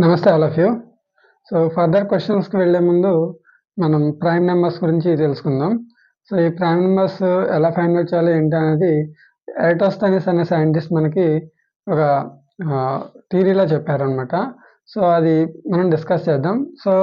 నమస్తే all of you. So further క్వశ్చన్స్కి వెళ్ళే ముందు మనం ప్రైమ్ నెంబర్స్ గురించి తెలుసుకుందాం. సో ఈ ప్రైమ్ నెంబర్స్ ఎలా ఫైండ్ అవుట్ చేయాలి ఏంటి అనేది ఎరాటోస్థెనెస్ అనే సైంటిస్ట్ మనకి ఒక థియరీలో చెప్పారనమాట. సో అది మనం డిస్కస్ చేద్దాం. So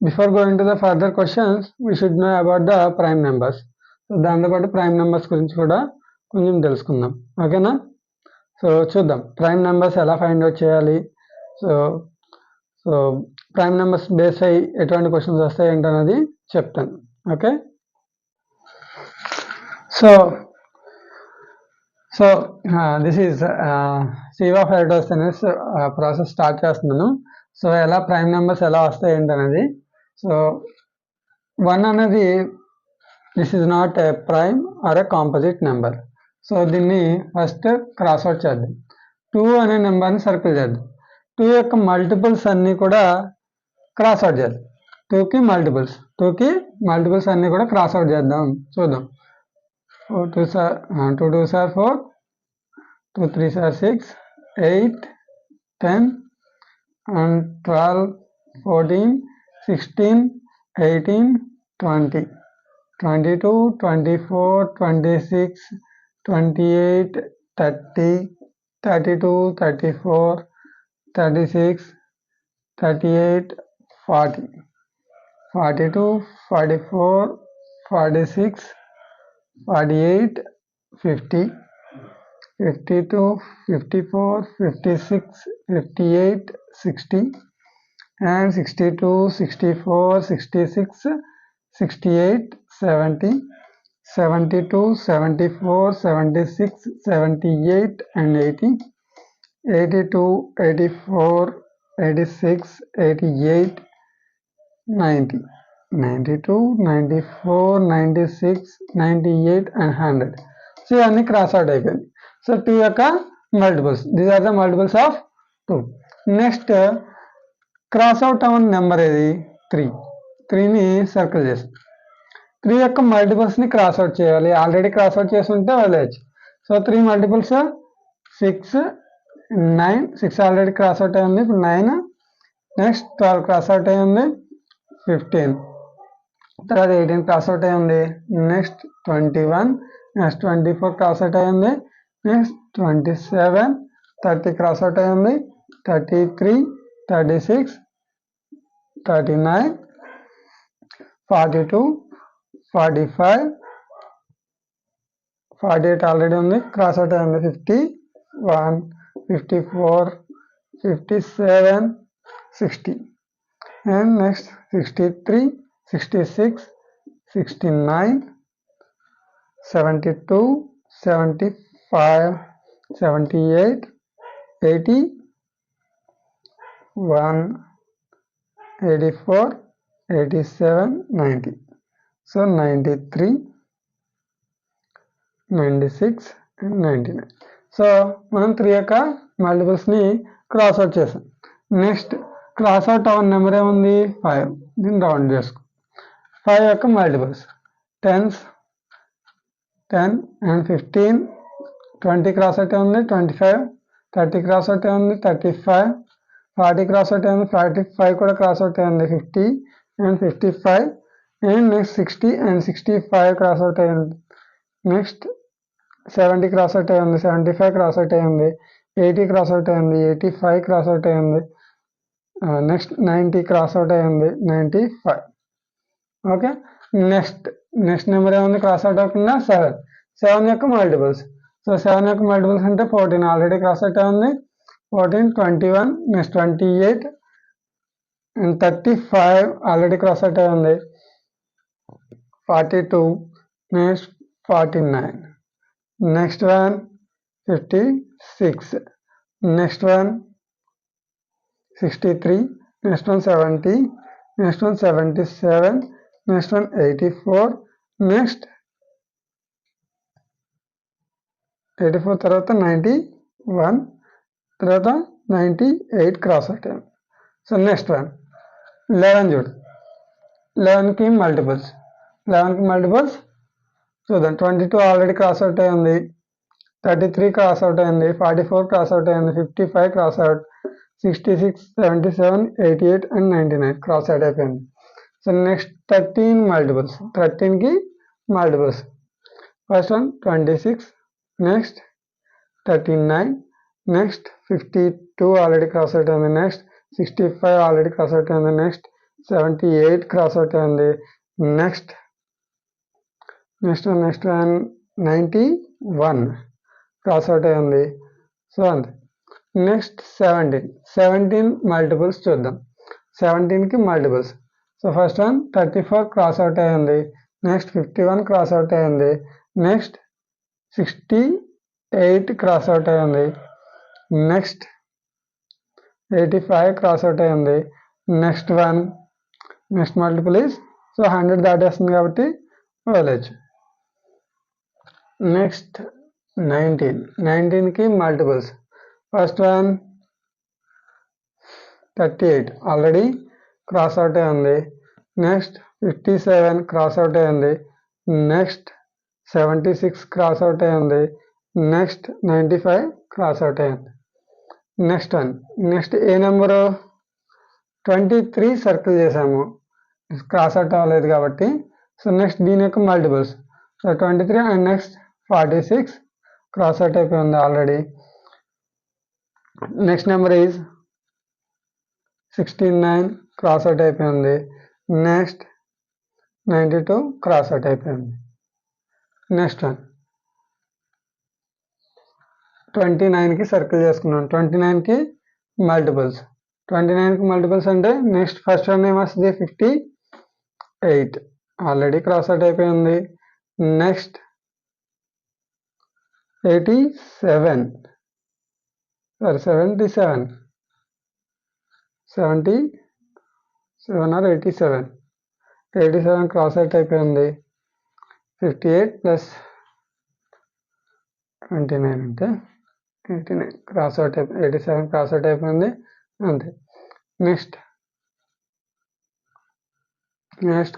before going to the further questions we should know about the prime numbers. So దాంతోపాటు ప్రైమ్ నెంబర్స్ గురించి కూడా కొంచెం తెలుసుకుందాం, ఓకేనా? సో చూద్దాం ప్రైమ్ నెంబర్స్ ఎలా ఫైండ్ అవుట్ చేయాలి. సో ప్రైమ్ నెంబర్స్ బేస్ అయ్యి ఎటువంటి క్వశ్చన్స్ వస్తాయి ఏంటనేది చెప్తాను, okay? So this is sieve of Eratosthenes process start చేస్తున్నాను. సో ఎలా ప్రైమ్ నెంబర్స్ ఎలా వస్తాయి ఏంటనేది. సో 1 అనేది this is not a prime are a composite number. So దీన్ని ఫస్ట్ క్రాస్ అవుట్ చేద్దాం. 2 అనే నెంబర్ని సర్కిల్ చేద్దాం. 2 యొక్క మల్టిపుల్స్ అన్నీ కూడా క్రాస్ అవుట్ చేద్దాం. 2కి మల్టిపుల్స్ అన్నీ కూడా క్రాస్ అవుట్ చేద్దాం. చూద్దాం. 2 2s are 4, 2 3s are 6, 8, 10 and 12, 14, 16, 18, 20, 22, 24, 26, 28, 30, 32, 34, 36, 38, 40, 42, 44, 46, 48, 50, 52, 54, 56, 58, 60 and 62, 64, 66, 68, 70, 72, 74, 76, 78 and 80, 82, 84, 86, 88, 90, 92, 94, 96, 98 and 100. So ఇవన్నీ క్రాస్ అవుట్ అయిపోయింది. సో 2 యొక్క multiples, these are the multiples of 2. Next cross out అవ్వని నెంబర్ ఏది? 3. 3ని సర్కిల్ చేస్తాం. 3 యొక్క మల్టిపుల్స్ని క్రాస్ అవుట్ చేయాలి. ఆల్రెడీ క్రాస్ అవుట్ చేసి ఉంటే వదిలేయచ్చు. So 3 multiples 6, 9, 6 already cross out అయి ఉంది, ఇప్పుడు 9. నెక్స్ట్ 12 క్రాస్ అవుట్ అయి ఉంది, 15. తర్వాత 18 క్రాస్ అవుట్ అయి ఉంది, నెక్స్ట్ 21, నెక్స్ట్ 24 క్రాస్ అవుట్ అయి ఉంది, నెక్స్ట్ 27, 30 క్రాస్ అవుట్ అయి ఉంది, 33, 36, 39, 42, 45, 48 ఆల్రెడీ ఉంది, క్రాస్ అవుట్ అయి ఉంది, 51, 54, 57, 60 and next 63, 66, 69, 72, 75, 78, 80, 1, 84, 87, 90. So 93, 96 and 99. So మనం 3 యొక్క మల్టిపుల్స్ని క్రాస్ అవుట్ చేసాం. నెక్స్ట్ క్రాస్ అవుట్ అవ్వని నెంబర్ ఏముంది? 5. దీన్ని రౌండ్ చేసుకో. 5 యొక్క మల్టిపుల్స్ 10 and 15, 20 క్రాస్ అవుట్ ఉంది, 25, 30 క్రాస్ అవుట్ ఉంది, 35, 40 క్రాస్ అవుట్ ఉంది, 45 కూడా క్రాస్ అవుట్ ఉంది, 50 and 55 and next 60 and 65 cross out అయ్యింది. నెక్స్ట్ 70 క్రాస్ అవుట్ అయ్యింది, 75 క్రాస్ అవుట్ అయ్యింది, 80 క్రాస్ అవుట్ అయ్యింది, 85 క్రాస్ అవుట్ అయ్యింది, నెక్స్ట్ 90 క్రాస్ అవుట్ అయ్యింది, 95. ఓకే. నెక్స్ట్ నెంబర్ ఏముంది క్రాస్ అవుట్ అవ్వకుండా? 7 యొక్క మల్టిపుల్స్. సో 7 యొక్క మల్టిపుల్స్ అంటే 14 ఆల్రెడీ క్రాస్ అవుట్ అయింది, 14, 21, next 28 and 35 already cross out అయింది, 42, next 49, next one 56, next one 63, next one 70, next one 77, next one 84, next 84 తర్వాత 91, తర్వాత 98 క్రాస్ అవుట్ అయింది. సో నెక్స్ట్ వన్ 11 చూడు, 11కి మల్టిపుల్స్ చూద్దాం. 22 ఆల్రెడీ క్రాస్ అవుట్ అయింది, 33 క్రాస్ అవుట్ అయింది, 44 cross out అయింది, 55 cross out, 66, 77, 88 and 99 cross out అయిపోయింది. సో నెక్స్ట్ 13 మల్టిపుల్స్, 13కి multiples. First one 26, next 39, next 52 already cross out అయింది, నెక్స్ట్ 65 ఆల్రెడీ క్రాస్ అవుట్ అయింది, next 78 cross out అయింది, next one 91 cross out అయింది. So అంతే. Next 17 multiples చూద్దాం. 17కి multiples. So first one 34 cross out అయ్యింది, next 51 cross out అయ్యింది, next 68 cross out అయ్యింది, నెక్స్ట్ 85 క్రాస్ అవుట్ అయ్యింది, నెక్స్ట్ మల్టిపుల్ ఈజ్ సో 100 దాటేస్తుంది కాబట్టి వదిలేచ్చు. నెక్స్ట్ 19కి multiples. First one 38 already cross out అయ్యింది, నెక్స్ట్ 57 క్రాస్ అవుట్ అయ్యింది, నెక్స్ట్ 76 క్రాస్ అవుట్ అయ్యింది, నెక్స్ట్ 95 క్రాస్ అవుట్ అయ్యింది. నెక్స్ట్ ఏ నెంబరు 23 సర్కిల్ చేసాము, క్రాస్ అవుట్ అవ్వలేదు కాబట్టి. సో నెక్స్ట్ దీని యొక్క multiples. So 23 and next 46 cross out అయిపోయింది already. Next number is 69 cross out అయిపోయింది, నెక్స్ట్ 92 క్రాస్ అవుట్ అయిపోయింది. నెక్స్ట్ 29కి సర్కిల్ చేసుకున్నాం. 29కి మల్టిపుల్స్. 29కి మల్టిపుల్స్ అంటే నెక్స్ట్ ఫస్ట్ వన్ ఏమొస్తుంది 58 ఆల్రెడీ క్రాస్ అవుట్ అయిపోయింది, next 77 or 87 or 87 cross out అయిపోయింది. 58 ప్లస్ 29 అంటే 89 cross out అయిపోయింది, 87 క్రాస్ అవుట్ అయిపోయింది అంతే. నెక్స్ట్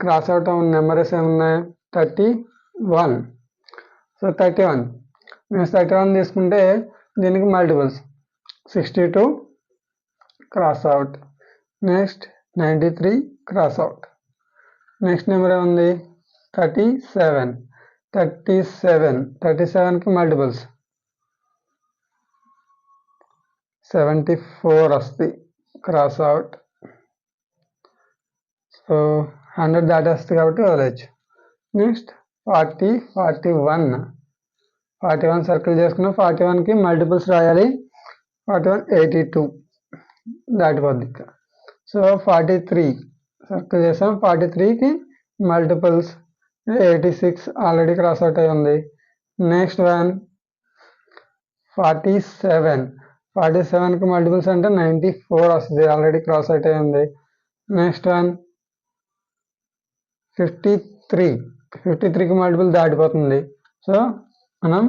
క్రాస్ అవుట్ అవున నెంబర్స్ ఏమున్నాయి 31. సో 31 నెక్స్ట్ 31 తీసుకుంటే దీనికి multiples 62 cross out, next 93 cross out. Next number ఏముంది 37కి మల్టిపుల్స్ 74 వస్తుంది క్రాస్ అవుట్. సో 100 దాటేస్తుంది కాబట్టి వదిలేచ్చు. నెక్స్ట్ 41 సర్కిల్ చేసుకున్నాం. 41కి మల్టిపుల్స్ రాయాలి. 41 82 దాటిపోద్ది. సో 43 సర్కిల్ చేసాం. 43కి మల్టిపుల్స్ 86 ఆల్రెడీ క్రాస్ అవుట్ అయి ఉంది. నెక్స్ట్ 47కి మల్టిపుల్స్ అంటే 94 వస్తుంది, ఆల్రెడీ క్రాస్ అవుట్ అయి ఉంది. నెక్స్ట్ 53కి మల్టిపుల్ దాటిపోతుంది. సో మనం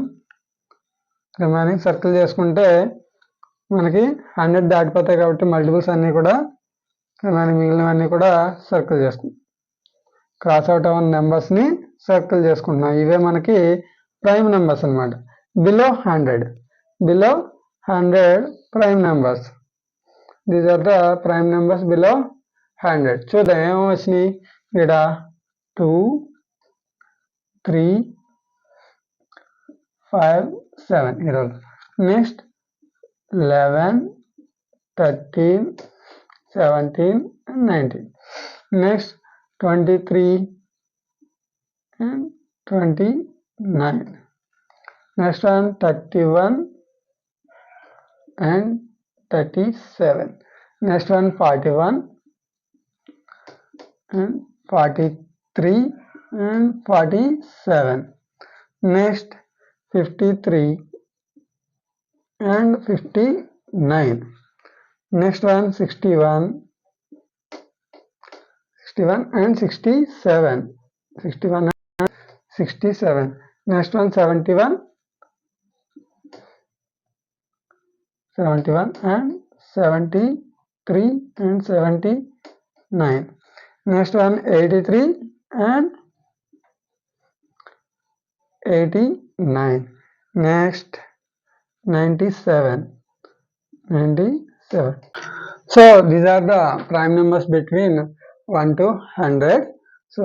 రిమైనింగ్ సర్కిల్ చేసుకుంటే మనకి 100 దాటిపోతాయి కాబట్టి మల్టిపుల్స్ అన్నీ కూడా మిగిలినవన్నీ కూడా సర్కిల్ చేసుకుంటాం. క్రాస్ అవుట్ అవ్వని నెంబర్స్ని సర్కిల్ చేసుకుంటున్నాం. ఇవే మనకి ప్రైమ్ నెంబర్స్ అనమాట. Below 100 prime numbers. These are the prime numbers below 100. చూద్దాం ఏమో వచ్చినాయి. ఇక్కడ 2, 3, 5, 7 ఈరోజు. Next 11, 13, 17 and 19. Next 23 and 29. Next 31 and 37. Next 41 and 43 and 47. Next 53 and 59. Next 61 and 67. 61 and 67. Next 71 and 73 and 79. Next 83 and 89. Next 97 so these are the prime numbers between 1 to 100. So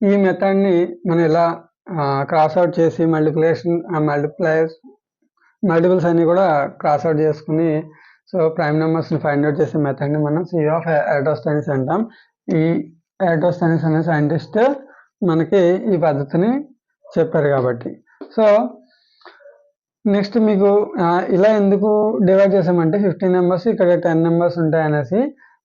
ఈ మెథడ్ని మనం ఇలా cross out చేసి multiples అన్ని కూడా cross out చేసుకుని so prime నెంబర్స్ని find out చేసే మెథడ్ని మనం థియరీ ఆఫ్ ఎరాటోస్థెనిస్ అంటాం. ఈ ఎరాటోస్థెనిస్ అనే సైంటిస్ట్ మనకి ఈ పద్ధతిని చెప్పారు కాబట్టి. సో నెక్స్ట్ మీకు ఇలా ఎందుకు డివైడ్ చేసామంటే 15 నెంబర్స్ ఇక్కడ 10 నెంబర్స్ ఉంటాయి అనేసి.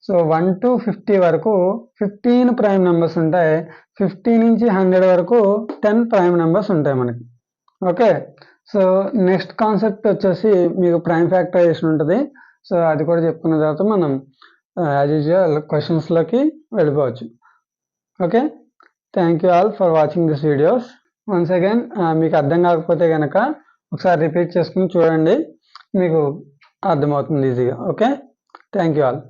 సో 1 to 50 వరకు 15 ప్రైమ్ నెంబర్స్ ఉంటాయి. 50 నుంచి 100 వరకు 10 ప్రైమ్ నెంబర్స్ ఉంటాయి మనకి. ఓకే, సో నెక్స్ట్ కాన్సెప్ట్ వచ్చేసి మీకు ప్రైమ్ ఫ్యాక్టరైజేషన్ ఉంటుంది. సో అది కూడా చెప్పుకున్న తర్వాత మనం యాజ్ యూజువల్ క్వశ్చన్స్లోకి వెళ్ళిపోవచ్చు. Okay, thank you all for watching this videos. Once again మీకు అర్థం కాకపోతే కనుక ఒకసారి రిపీట్ చేసుకుని చూడండి, మీకు అర్థమవుతుంది ఈజీగా. Okay, thank you all.